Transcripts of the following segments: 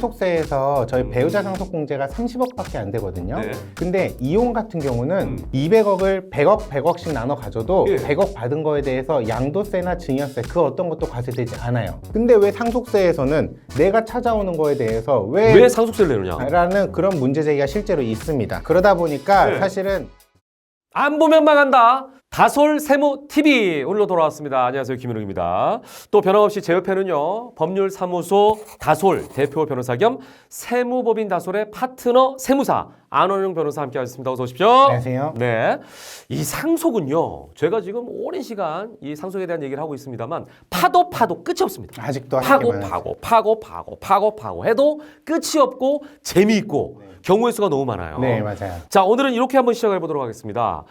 상속세에서 저희 배우자 상속공제가 30억밖에 안 되거든요. 네. 근데 이혼 같은 경우는 200억을 100억, 100억씩 나눠 가져도 예. 100억 받은 거에 대해서 양도세나 증여세 그 어떤 것도 과세되지 않아요. 근데 왜 상속세에서는 내가 찾아오는 거에 대해서 왜 상속세를 내느냐? 라는 그런 문제 제기가 실제로 있습니다. 그러다 보니까 네. 사실은 안 보면 망한다. 다솔 세무 TV 오늘로 돌아왔습니다. 안녕하세요, 김현욱입니다. 또 변함없이 제 옆에는요, 법률사무소 다솔 대표 변호사 겸 세무법인 다솔의 파트너 세무사 안원영 변호사 함께하셨습니다. 어서 오십시오. 안녕하세요. 네, 이 상속은요, 제가 지금 오랜 시간 이 상속에 대한 얘기를 하고 있습니다만 파도 끝이 없습니다. 아직도 할 게 파고 해도 끝이 없고 재미있고 경우의 수가 너무 많아요. 네, 맞아요. 자, 오늘은 이렇게 한번 시작해 보도록 하겠습니다.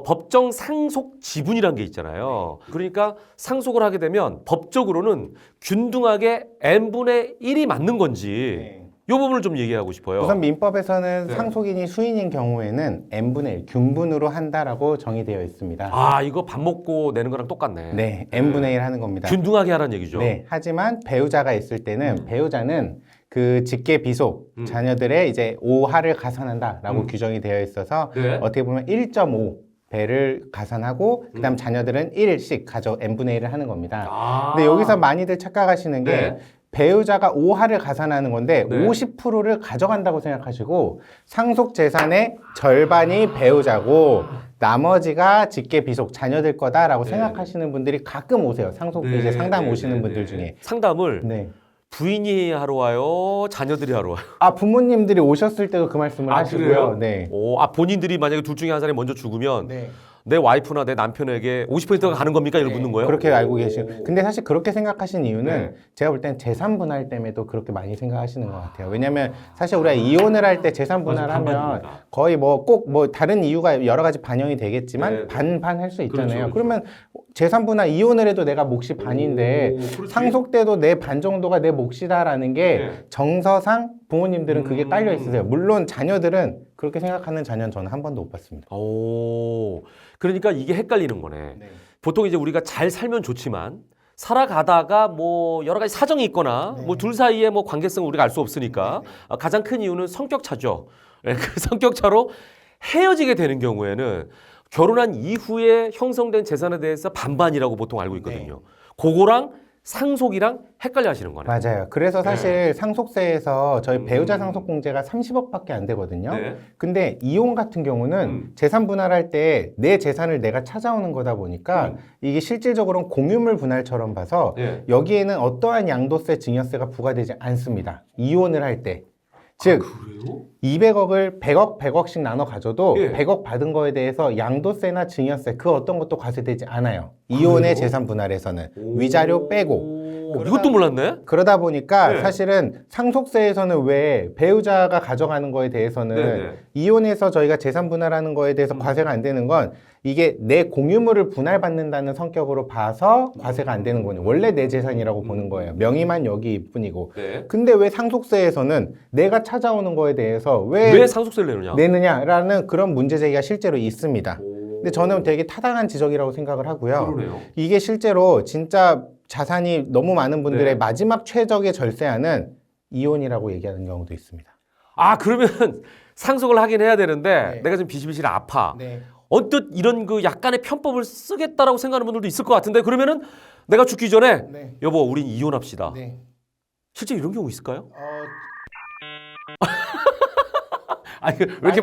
법정 상속 지분이란 게 있잖아요. 그러니까 상속을 하게 되면 법적으로는 균등하게 n분의 1이 맞는 건지 이 부분을 좀 얘기하고 싶어요. 우선 민법에서는 네. 상속인이 수인인 경우에는 n분의 1 균분으로 한다라고 정의되어 있습니다. 아, 이거 밥 먹고 내는 거랑 똑같네. 네, n분의 1 하는 겁니다. 균등하게 하라는 얘기죠. 네, 하지만 배우자가 있을 때는 배우자는 그 직계 비속 자녀들의 이제 5하를 가산한다라고 규정이 되어 있어서 네. 어떻게 보면 1.5 배를 가산하고 그다음 자녀들은 1씩 n분의 1을 하는 겁니다. 아. 근데 여기서 많이들 착각하시는 게 네. 배우자가 5하를 가산하는 건데 네. 50%를 가져간다고 생각하시고 상속 재산의 절반이 배우자고 나머지가 직계 비속 자녀들 거다라고 네. 생각하시는 분들이 가끔 오세요. 상속 네. 이제 상담 네. 오시는 네. 분들 네. 중에. 상담을 네. 부인이 하러 와요? 자녀들이 하러 와요? 아, 부모님들이 오셨을 때도 그 말씀을 아, 하시고요. 그래요? 네. 본인들이 만약에 둘 중에 한 사람이 먼저 죽으면 네. 내 와이프나 내 남편에게 50%가 가는 겁니까? 이걸 묻는 거예요? 그렇게 알고 계시고. 근데 사실 그렇게 생각하신 이유는 네. 제가 볼 땐 재산 분할 때문에도 그렇게 많이 생각하시는 것 같아요. 왜냐면 사실 우리가 이혼을 할 때 재산 분할하면 반반입니다. 거의 뭐 꼭 뭐 다른 이유가 여러 가지 반영이 되겠지만 네, 네. 반반 할 수 있잖아요. 그렇죠, 그렇죠. 그러면 재산 분할 이혼을 해도 내가 몫이 반인데 그렇지. 상속 때도 내 반 정도가 내 몫이다라는 게 네. 정서상 부모님들은 그게 깔려 있으세요. 물론 자녀들은 그렇게 생각하는 자녀는 저는 한 번도 못 봤습니다. 오, 그러니까 이게 헷갈리는 거네. 네. 보통 이제 우리가 잘 살면 좋지만 살아가다가 뭐 여러 가지 사정이 있거나 네. 뭐 둘 사이의 뭐 관계성을 우리가 알 수 없으니까 가장 큰 이유는 성격 차죠. 그 성격 차로 헤어지게 되는 경우에는 결혼한 이후에 형성된 재산에 대해서 반반이라고 보통 알고 있거든요. 그거랑 상속이랑 헷갈려 하시는 거네. 맞아요. 그래서 사실 상속세에서 저희 배우자 상속공제가 30억밖에 안 되거든요. 네. 근데 이혼 같은 경우는 재산 분할할 때 내 재산을 내가 찾아오는 거다 보니까 이게 실질적으로는 공유물 분할처럼 봐서 네. 여기에는 어떠한 양도세, 증여세가 부과되지 않습니다. 이혼을 할 때. 즉, 그래요? 200억을 100억, 100억씩 나눠 가져도 예. 100억 받은 거에 대해서 양도세나 증여세 그 어떤 것도 과세되지 않아요. 이혼의 그래요? 재산 분할에서는 위자료 빼고. 이것도 몰랐네. 그러다 보니까 네. 사실은 상속세에서는 왜 배우자가 가져가는 거에 대해서는 네네. 이혼해서 저희가 재산 분할하는 거에 대해서 과세가 안 되는 건 이게 내 공유물을 분할받는다는 성격으로 봐서 과세가 안 되는 거예요. 원래 내 재산이라고 보는 거예요. 명의만 여기 뿐이고. 네. 근데 왜 상속세에서는 내가 찾아오는 거에 대해서 왜 상속세를 내느냐? 내느냐라는 그런 문제 제기가 실제로 있습니다. 근데 저는 되게 타당한 지적이라고 생각을 하고요. 그러네요. 이게 실제로 진짜 자산이 너무 많은 분들의 네. 마지막 최적의 절세안은 이혼이라고 얘기하는 경우도 있습니다. 아, 그러면 상속을 하긴 해야 되는데 네. 내가 좀 비실비실 아파. 네. 언뜻 이런 그 약간의 편법을 쓰겠다라고 생각하는 분들도 있을 것 같은데 그러면은 내가 죽기 전에 네. 여보, 우린 이혼합시다. 네. 실제 이런 경우 있을까요? 아니, 왜 이렇게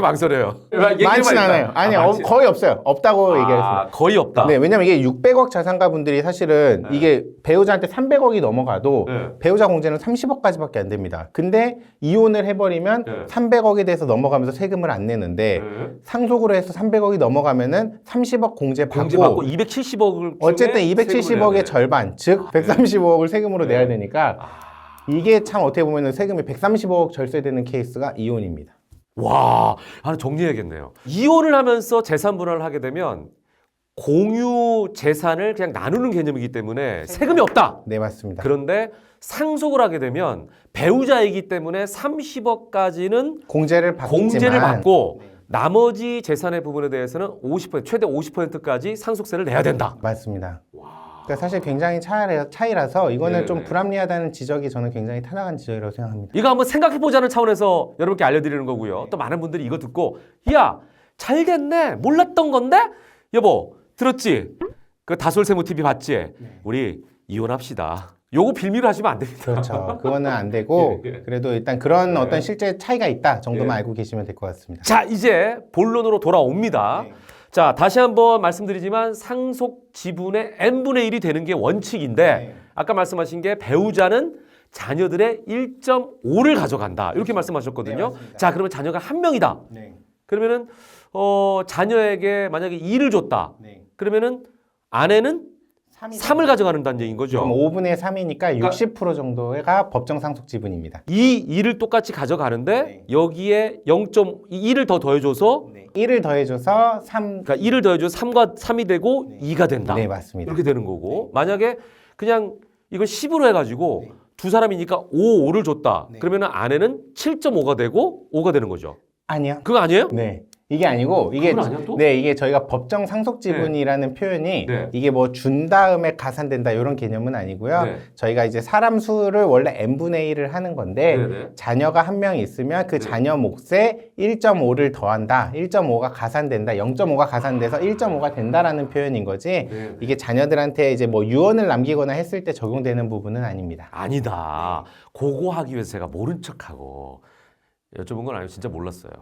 망설여요? 많진 않아요. 아니, 거의 없어요. 없다고 얘기했습니다. 거의 없다. 네, 왜냐면 이게 600억 자산가 분들이 사실은 이게 배우자한테 300억이 넘어가도 네. 배우자 공제는 30억까지밖에 안 됩니다. 근데 이혼을 해버리면 네. 300억에 대해서 넘어가면서 세금을 안 내는데 상속으로 해서 300억이 넘어가면은 30억 공제 공제 받고 받고 270억을 어쨌든 270억의 절반, 즉 135억을 세금으로 내야 되니까 이게 참 어떻게 보면 세금이 135억 절세되는 케이스가 이혼입니다. 와, 하나 정리해야겠네요. 이혼을 하면서 재산 분할을 하게 되면 공유 재산을 그냥 나누는 개념이기 때문에 세금이 없다. 네, 맞습니다. 그런데 상속을 하게 되면 배우자이기 때문에 30억까지는 공제를 받지만 공제를 받고 나머지 재산의 부분에 대해서는 50%, 최대 50%까지 상속세를 내야 된다. 맞습니다. 그러니까 사실 굉장히 차이라서 이거는 네, 좀 네. 불합리하다는 지적이 저는 굉장히 타당한 지적이라고 생각합니다. 이거 한번 생각해보자는 차원에서 여러분께 알려드리는 거고요. 또 많은 분들이 이거 듣고 야, 잘 됐네. 몰랐던 건데? 여보, 들었지? 그 다솔세무 TV 봤지? 우리 이혼합시다. 요거 빌미로 하시면 안 됩니다. 그렇죠. 그거는 안 되고 예, 예. 그래도 일단 그런 네. 어떤 실제 차이가 있다 정도만 예. 알고 계시면 될 것 같습니다. 자, 이제 본론으로 돌아옵니다. 네. 자, 다시 한번 말씀드리지만 상속 지분의 n분의 1이 되는 게 원칙인데 네. 아까 말씀하신 게 배우자는 자녀들의 1.5를 가져간다. 이렇게 말씀하셨거든요. 네, 맞습니다. 자, 그러면 자녀가 한 명이다. 네. 그러면은 자녀에게 만약에 2를 줬다. 네. 그러면은 아내는 3을 가져가는다는 얘기인 거죠. 그럼 5분의 3이니까 그러니까 60% 정도가 법정 상속 지분입니다. 이 2를 똑같이 가져가는데 네. 여기에 0.2를 더 더해줘서 1을 더해줘서 3. 그러니까 1을 더해줘서 3과 3이 되고 네. 2가 된다. 네, 맞습니다. 이렇게 되는 거고 만약에 그냥 이걸 10으로 해가지고 네. 두 사람이니까 5를 줬다. 네. 그러면 아내는 7.5가 되고 5가 되는 거죠. 아니요. 그거 아니에요? 네. 이게 아니고 이게 그건 아니야, 또? 네, 이게 저희가 법정 상속 지분이라는 표현이 네. 이게 뭐 준 다음에 가산된다 이런 개념은 아니고요. 네. 저희가 이제 사람 수를 원래 n분의 1을 하는 건데 네, 네. 자녀가 한 명 있으면 그 네. 자녀 몫에 1.5를 더한다. 1.5가 가산된다. 0.5가 가산돼서 1.5가 된다라는 표현인 거지. 네. 이게 자녀들한테 이제 뭐 유언을 남기거나 했을 때 적용되는 부분은 아닙니다. 아니다. 그거 하기 위해서 제가 모른 척하고 여쭤본 건 아니고 진짜 몰랐어요.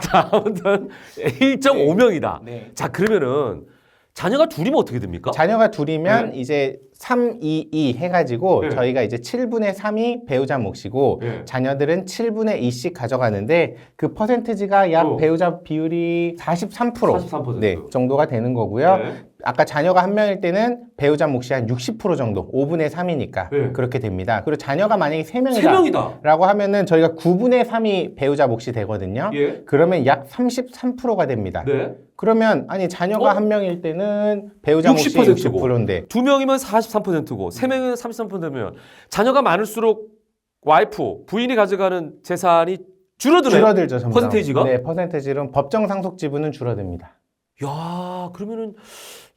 자, 아무튼 1.5명이다. 네. 자, 그러면은 자녀가 둘이면 어떻게 됩니까? 자녀가 둘이면 이제 3, 2, 2 해가지고 네. 저희가 이제 7분의 3이 배우자 몫이고 네. 자녀들은 7분의 2씩 가져가는데 그 퍼센트지가 약 배우자 비율이 43%, 43%. 네, 정도가 되는 거고요. 네. 아까 자녀가 한 명일 때는 배우자 몫이 한 60% 정도, 5분의 3이니까 네. 그렇게 됩니다. 그리고 자녀가 만약에 3명이다. 3명이다. 라고 하면은 저희가 9분의 3이 배우자 몫이 되거든요. 예. 그러면 약 33%가 됩니다. 네. 그러면 아니 자녀가 어? 한 명일 때는 배우자 몫이 60% 고. 60%인데 두 명이면 43%고 세 명이면 33%면 자녀가 많을수록 와이프, 부인이 가져가는 재산이 줄어드네요. 줄어들죠. 점점. 퍼센테이지가? 네, 퍼센테이지는 법정 상속 지분은 줄어듭니다. 야, 그러면은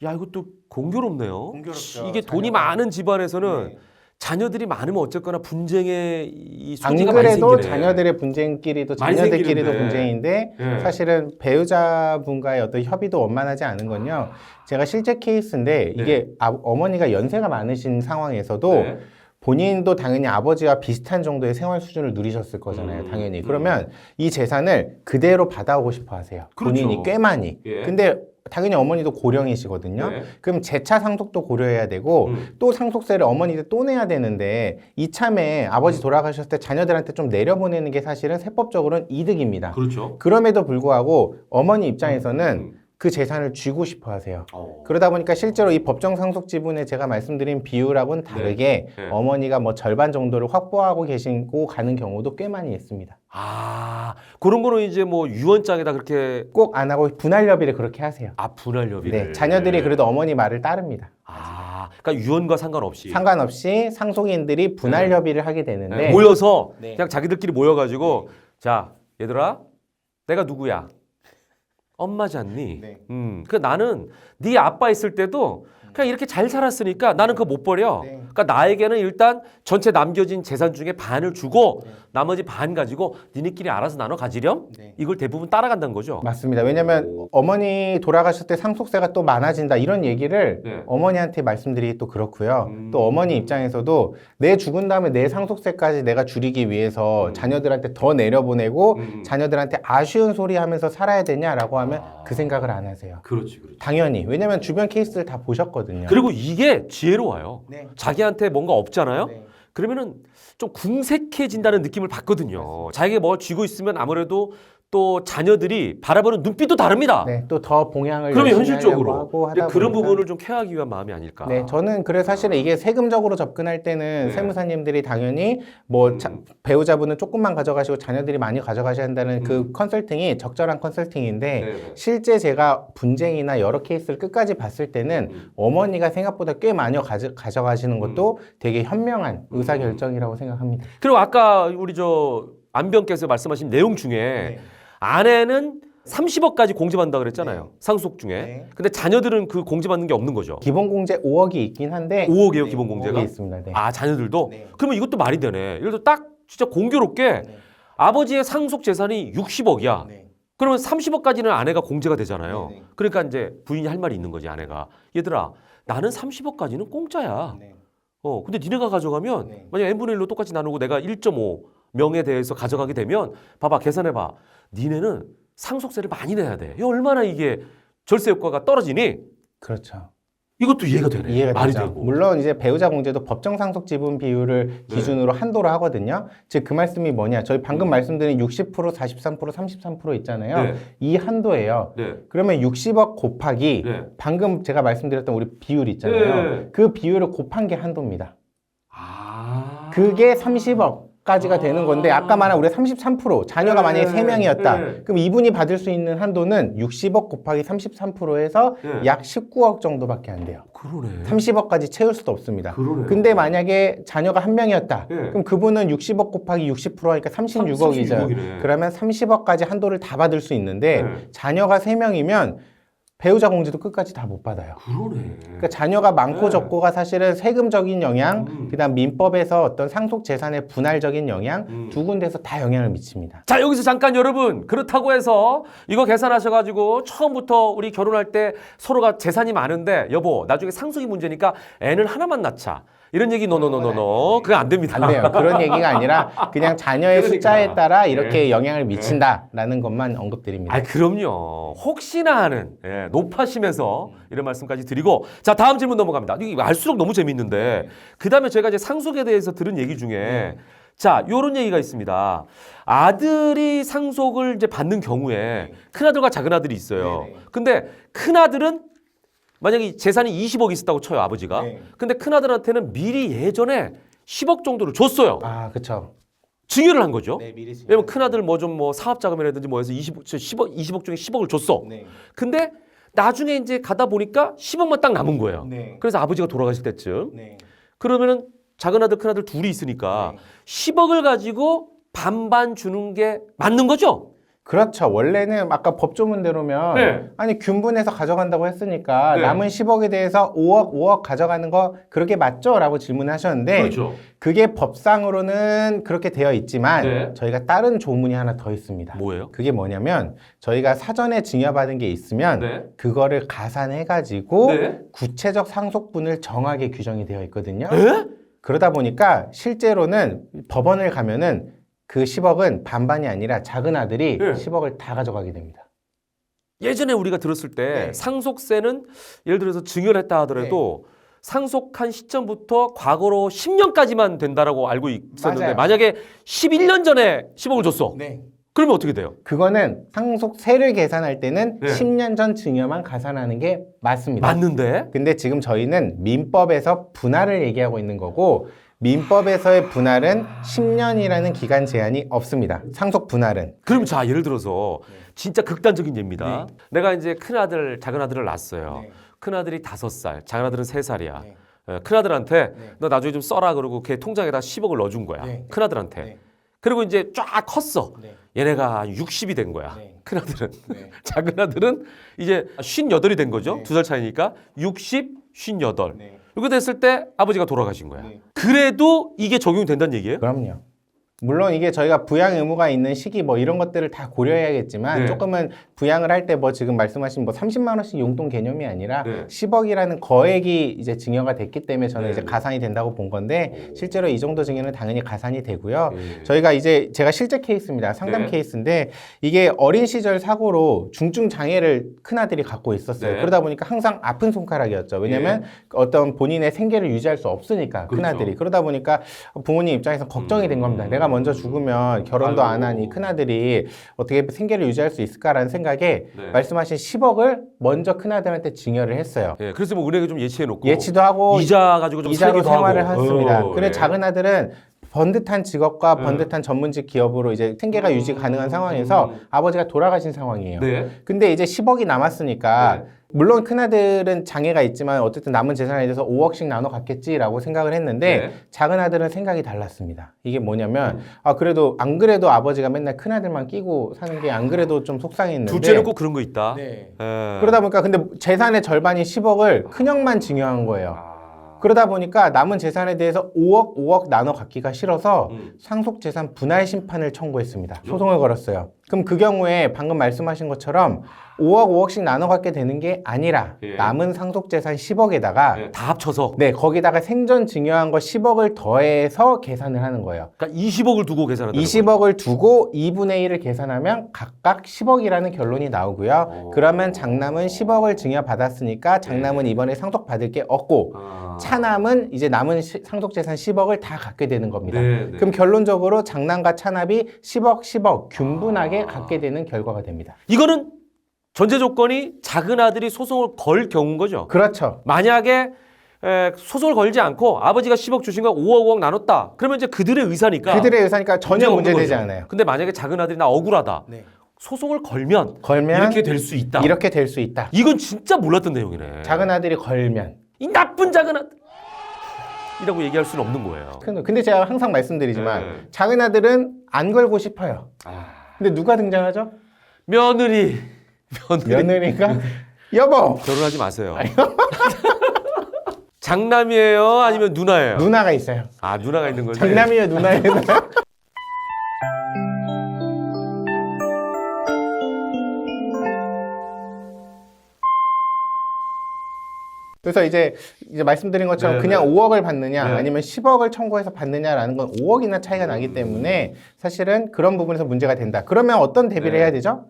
야, 이것도 공교롭네요. 공교롭죠. 이게 돈이 자녀가- 많은 집안에서는 네. 자녀들이 많으면 어쨌거나 분쟁의 이 안 소지가 많이 그래도 생기네. 자녀들의 분쟁끼리도 많이 자녀들끼리도 생기는데. 분쟁인데 예. 사실은 배우자분과의 어떤 협의도 원만하지 않은 건요. 제가 실제 케이스인데 이게 어머니가 연세가 많으신 상황에서도 네. 본인도 당연히 아버지와 비슷한 정도의 생활 수준을 누리셨을 거잖아요. 당연히. 그러면 이 재산을 그대로 받아오고 싶어 하세요. 그렇죠. 본인이 꽤 많이. 예. 근데 당연히 어머니도 고령이시거든요. 네. 그럼 재차 상속도 고려해야 되고 또 상속세를 어머니한테 또 내야 되는데 이참에 아버지 돌아가셨을 때 자녀들한테 좀 내려보내는 게 사실은 세법적으로는 이득입니다. 그렇죠. 그럼에도 불구하고 어머니 입장에서는 그 재산을 쥐고 싶어 하세요. 그러다 보니까 실제로 이 법정 상속 지분에 제가 말씀드린 비율하고는 다르게 네. 어머니가 뭐 절반 정도를 확보하고 계시고 가는 경우도 꽤 많이 있습니다. 아, 그런 거는 이제 뭐 유언장에다 그렇게 꼭 안 하고 분할협의를 그렇게 하세요. 분할 협의를. 네, 자녀들이 그래도 어머니 말을 따릅니다. 그러니까 유언과 상관없이 상관없이 상속인들이 분할협의를 하게 되는데 네, 모여서 네. 그냥 자기들끼리 모여가지고 자, 얘들아, 내가 누구야? 엄마잖니. 네. 그 나는 네 아빠 있을 때도 그냥 이렇게 잘 살았으니까 나는 그거 못 버려. 네. 그러니까 나에게는 일단 전체 남겨진 재산 중에 반을 주고 네. 나머지 반 가지고 니네끼리 알아서 나눠 가지렴. 네. 이걸 대부분 따라간다는 거죠. 맞습니다. 왜냐면 어머니 돌아가실 때 상속세가 또 많아진다 이런 얘기를 네. 어머니한테 말씀드리기 또 그렇고요. 또 어머니 입장에서도 내 죽은 다음에 내 상속세까지 내가 줄이기 위해서 자녀들한테 더 내려보내고 자녀들한테 아쉬운 소리 하면서 살아야 되냐라고 하면 그 생각을 안 하세요. 그렇지, 그렇지. 당연히. 왜냐면 주변 케이스를 다 보셨거든요. 그리고 이게 지혜로워요. 네. 자기한테 뭔가 없잖아요. 네. 그러면은 좀 궁색해진다는 느낌을 받거든요. 자기가 뭐 쥐고 있으면 아무래도 또 자녀들이 바라보는 눈빛도 다릅니다. 네, 또 더 봉양을 그러면 열심히 현실적으로 하려고 하고 근데 하다 그런 보니까 부분을 좀 케어하기 위한 마음이 아닐까. 네, 저는 그래서 사실은 이게 세금적으로 접근할 때는 네. 세무사님들이 당연히 뭐 배우자분은 조금만 가져가시고 자녀들이 많이 가져가셔야 한다는 그 컨설팅이 적절한 컨설팅인데 네. 실제 제가 분쟁이나 여러 케이스를 끝까지 봤을 때는 어머니가 생각보다 꽤 많이 가져가시는 것도 되게 현명한 의사결정이라고 생각합니다. 그리고 아까 우리 저 안병께서 말씀하신 내용 중에 네. 아내는 30억까지 공제받는다 그랬잖아요. 네. 상속 중에. 네. 근데 자녀들은 그 공제받는 게 없는 거죠. 기본 공제 5억이 있긴 한데 5억이에요, 네, 기본 공제가? 5억이 있습니다. 네. 아, 자녀들도? 네. 그러면 이것도 말이 되네. 예를 들어 딱 진짜 공교롭게 네. 아버지의 상속 재산이 60억이야. 네. 그러면 30억까지는 아내가 공제가 되잖아요. 네, 네. 그러니까 이제 부인이 할 말이 있는 거지, 아내가. 얘들아, 나는 30억까지는 공짜야. 네. 근데 니네가 가져가면 네. 만약 n분의 1로 똑같이 나누고 내가 1.5 명에 대해서 가져가게 되면 봐봐, 계산해봐. 니네는 상속세를 많이 내야 돼. 이게 얼마나 이게 절세 효과가 떨어지니? 그렇죠. 이것도 이해가 되네. 이해가 말이 되죠. 되고. 물론 이제 배우자 공제도 법정 상속 지분 비율을 네. 기준으로 한도로 하거든요. 즉 그 말씀이 뭐냐? 저희 방금 말씀드린 60%, 43%, 33% 있잖아요. 네. 이 한도예요. 네. 그러면 60억 곱하기 네. 방금 제가 말씀드렸던 우리 비율 있잖아요. 네. 그 비율을 곱한 게 한도입니다. 아. 그게 30억까지가 되는 건데 아까 말한 우리 33% 자녀가 네. 만약에 3명이었다. 네. 그럼 이분이 받을 수 있는 한도는 60억 곱하기 33%에서 네. 약 19억 정도밖에 안 돼요. 그러네. 30억까지 채울 수도 없습니다. 그러네. 근데 만약에 자녀가 한 명이었다. 네. 그럼 그분은 60억 곱하기 60%하니까 36억이죠. 36억이네. 그러면 30억까지 한도를 다 받을 수 있는데 네. 자녀가 3명이면 배우자 공제도 끝까지 다 못 받아요. 그러네. 그러니까 자녀가 많고 네. 적고가 사실은 세금적인 영향, 그다음 민법에서 어떤 상속 재산의 분할적인 영향 두 군데서 다 영향을 미칩니다. 자, 여기서 잠깐 여러분, 그렇다고 해서 이거 계산하셔가지고 처음부터 우리 결혼할 때 서로가 재산이 많은데 여보 나중에 상속이 문제니까 애는 하나만 낳자, 이런 얘기 노노노노노 그거 안 됩니다. 안 돼요. 그런 얘기가 아니라 그냥 자녀의 그러니까. 숫자에 따라 이렇게 네. 영향을 미친다라는 것만 언급드립니다. 아, 그럼요. 혹시나 하는 높아시면서 이런 말씀까지 드리고, 자, 다음 질문 넘어갑니다. 이게 알수록 너무 재밌는데 그 다음에 제가 이제 상속에 대해서 들은 얘기 중에 자, 요런 얘기가 있습니다. 아들이 상속을 이제 받는 경우에 큰아들과 작은아들이 있어요. 네네. 근데 큰아들은 만약에 재산이 20억 있었다고 쳐요, 아버지가. 네. 근데 큰아들한테는 미리 예전에 10억 정도를 줬어요. 아, 그렇죠. 증여를 한 거죠. 네, 미리 왜냐면 큰아들 뭐 좀 뭐 사업 자금이라든지 뭐 해서 20억 중에 10억을 줬어. 네. 근데 나중에 이제 가다 보니까 10억만 딱 남은 거예요. 네. 그래서 아버지가 돌아가실 때쯤. 네. 그러면은 작은 아들, 큰 아들 둘이 있으니까 네. 10억을 가지고 반반 주는 게 맞는 거죠? 그렇죠. 원래는 아까 법조문대로면 네. 아니 균분해서 가져간다고 했으니까 네. 남은 10억에 대해서 5억 가져가는 거 그렇게 맞죠? 라고 질문하셨는데 그렇죠. 그게 법상으로는 그렇게 되어 있지만 네. 저희가 다른 조문이 하나 더 있습니다. 뭐예요? 그게 뭐냐면 저희가 사전에 증여받은 게 있으면 네. 그거를 가산해가지고 네. 구체적 상속분을 정하게 규정이 되어 있거든요. 에? 그러다 보니까 실제로는 법원을 가면은 그 10억은 반반이 아니라 작은 아들이 네. 10억을 다 가져가게 됩니다. 예전에 우리가 들었을 때 네. 상속세는 예를 들어서 증여를 했다 하더라도 상속한 시점부터 과거로 10년까지만 된다라고 알고 있었는데 맞아요. 만약에 11년 전에 10억을 줬어. 네. 그러면 어떻게 돼요? 그거는 상속세를 계산할 때는 네. 10년 전 증여만 가산하는 게 맞습니다. 맞는데? 근데 지금 저희는 민법에서 분할을 얘기하고 있는 거고 민법에서의 분할은 10년이라는 기간 제한이 없습니다. 상속 분할은. 그럼 자, 예를 들어서 진짜 극단적인 예입니다. 내가 이제 큰아들, 작은아들을 낳았어요. 네. 큰아들이 5살, 작은아들은 3살이야. 네. 큰아들한테 네. 너 나중에 좀 써라 그러고 걔 통장에다 10억을 넣어준 거야. 네. 큰아들한테. 네. 그리고 이제 쫙 컸어. 네. 얘네가 60이 된 거야. 네. 큰아들은. 네. 작은아들은 이제 58이 된 거죠. 네. 2살 차이니까 60, 58. 네. 이렇게 됐을 때 아버지가 돌아가신 거야. 네. 그래도 이게 적용이 된다는 얘기예요? 그럼요. 물론 이게 저희가 부양 의무가 있는 시기 뭐 이런 것들을 다 고려해야겠지만 네. 조금은 부양을 할 때 뭐 지금 말씀하신 뭐 30만 원씩 용돈 개념이 아니라 네. 10억이라는 거액이 이제 증여가 됐기 때문에 저는 네. 이제 가산이 된다고 본 건데 실제로 이 정도 증여는 당연히 가산이 되고요. 네. 저희가 이제 제가 실제 케이스입니다. 상담 네. 케이스인데 이게 어린 시절 사고로 중증 장애를 큰아들이 갖고 있었어요. 네. 그러다 보니까 항상 아픈 손가락이었죠. 왜냐면 어떤 본인의 생계를 유지할 수 없으니까 그렇죠. 큰아들이. 그러다 보니까 부모님 입장에서 걱정이 된 겁니다. 내가 먼저 죽으면 결혼도 안 하니 큰아들이 어떻게 생계를 유지할 수 있을까라는 생각에 네. 말씀하신 10억을 먼저 큰아들한테 증여를 했어요. 예, 그래서 뭐 은행에 좀 예치해 놓고 예치도 하고 이자 가지고 좀 이자로 살기도 생활을 하고. 했습니다. 그래 예. 작은 아들은 번듯한 직업과 번듯한 전문직 기업으로 이제 생계가 유지 가능한 상황에서 아버지가 돌아가신 상황이에요. 네. 근데 이제 10억이 남았으니까 네. 물론 큰아들은 장애가 있지만 어쨌든 남은 재산에 대해서 5억씩 나눠 갖겠지라고 생각을 했는데 네. 작은 아들은 생각이 달랐습니다. 이게 뭐냐면 그래도 안 그래도 아버지가 맨날 큰아들만 끼고 사는 게 안 그래도 좀 속상했는데 둘째는 꼭 그런 거 있다. 네. 예. 그러다 보니까 근데 재산의 절반인 10억을 큰형만 증여한 거예요. 그러다 보니까 남은 재산에 대해서 5억 나눠 갖기가 싫어서 상속재산 분할 심판을 청구했습니다. 소송을 걸었어요. 그럼 그 경우에 방금 말씀하신 것처럼 5억씩 나눠 갖게 되는 게 아니라 예. 남은 상속재산 10억에다가 다 합쳐서 네, 거기다가 생전 증여한 거 10억을 더해서 계산을 하는 거예요. 그러니까 20억을 두고 계산하는 거예요. 20억을 두고 2분의 1을 계산하면 각각 10억이라는 결론이 나오고요. 그러면 장남은 10억을 증여받았으니까 장남은 이번에 상속받을 게 없고 차남은 이제 남은 상속재산 10억을 다 갖게 되는 겁니다. 네. 그럼 결론적으로 장남과 차남이 10억 균분하게 갖게 되는 결과가 됩니다. 이거는 전제 조건이 작은 아들이 소송을 걸 경우인 거죠. 그렇죠. 만약에 소송을 걸지 않고 아버지가 10억 주신 거 5억 나눴다. 그러면 이제 그들의 의사니까 그들의 의사니까 전혀 문제가 없는 문제되지 거죠. 않아요. 근데 만약에 작은 아들이 나 억울하다. 네. 소송을 걸면 이렇게 될 수 있다. 이렇게 될 수 있다. 이건 진짜 몰랐던 내용이네. 작은 아들이 걸면. 이 나쁜 작은 아들 이라고 얘기할 수는 없는 거예요. 근데 제가 항상 말씀드리지만 네. 작은 아들은 안 걸고 싶어요. 근데 누가 등장하죠? 며느리. 며느리가 여보 결혼하지 마세요. 장남이에요? 아니면 누나예요? 누나가 있어요. 아, 누나가 있는 거지? 장남이에요, 누나예요? 그래서 이제 말씀드린 것처럼 네, 그냥 네. 5억을 받느냐 네. 아니면 10억을 청구해서 받느냐라는 건 5억이나 차이가 나기 때문에 사실은 그런 부분에서 문제가 된다. 그러면 어떤 대비를 네. 해야 되죠?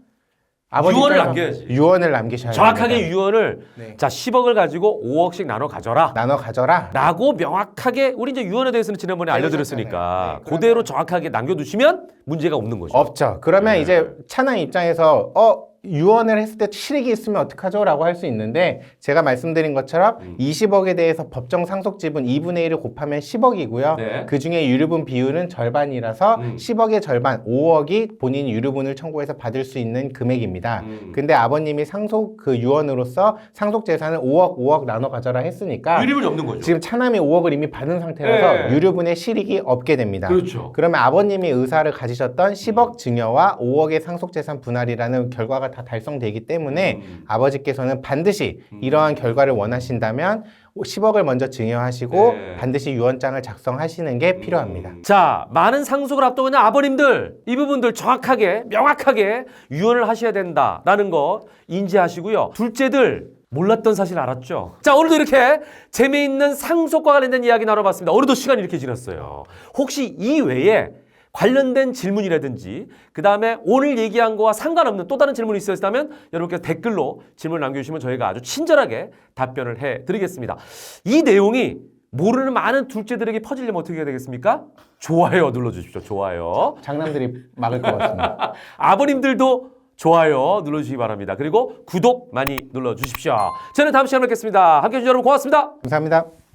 유언을 입장에서 남겨야지. 유언을 남기셔야 정확하게 됩니다. 유언을 네. 자 10억을 가지고 5억씩 나눠 가져라. 나눠 가져라. 라고 명확하게 우리 이제 유언에 대해서는 지난번에 알려드렸으니까 네, 그대로 정확하게 남겨두시면 문제가 없는 거죠. 없죠. 그러면 네. 이제 차남 입장에서 유언을 했을 때 실익이 있으면 어떡하죠? 라고 할 수 있는데 제가 말씀드린 것처럼 20억에 대해서 법정 상속 지분 2분의 1을 곱하면 10억이고요. 네. 그중에 유류분 비율은 절반이라서 10억의 절반 5억이 본인 유류분을 청구해서 받을 수 있는 금액입니다. 근데 아버님이 상속 그 유언으로서 상속 재산을 5억 나눠 가져라 했으니까 유리분이 없는 거죠. 지금 차남이 5억을 이미 받은 상태라서 네. 유류분의 실익이 없게 됩니다. 그렇죠. 그러면 아버님이 의사를 가지셨던 10억 증여와 5억의 상속재산 분할이라는 결과가 다 달성되기 때문에 아버지께서는 반드시 이러한 결과를 원하신다면 10억을 먼저 증여하시고 네. 반드시 유언장을 작성하시는 게 필요합니다. 자, 많은 상속을 앞두고 있는 아버님들 이 부분들 정확하게 명확하게 유언을 하셔야 된다라는 거 인지하시고요. 둘째들 몰랐던 사실 알았죠? 자, 오늘도 이렇게 재미있는 상속과 관련된 이야기 나눠봤습니다. 오늘도 시간이 이렇게 지났어요. 혹시 이 외에 관련된 질문이라든지 그 다음에 오늘 얘기한 거와 상관없는 또 다른 질문이 있으셨다면 여러분께서 댓글로 질문을 남겨주시면 저희가 아주 친절하게 답변을 해드리겠습니다. 이 내용이 모르는 많은 둘째들에게 퍼지려면 어떻게 해야 되겠습니까? 좋아요 눌러주십시오. 좋아요. 장남들이 막을 것 같습니다. 아버님들도 좋아요 눌러주시기 바랍니다. 그리고 구독 많이 눌러주십시오. 저는 다음 시간에 뵙겠습니다. 함께해 주신 여러분 고맙습니다. 감사합니다.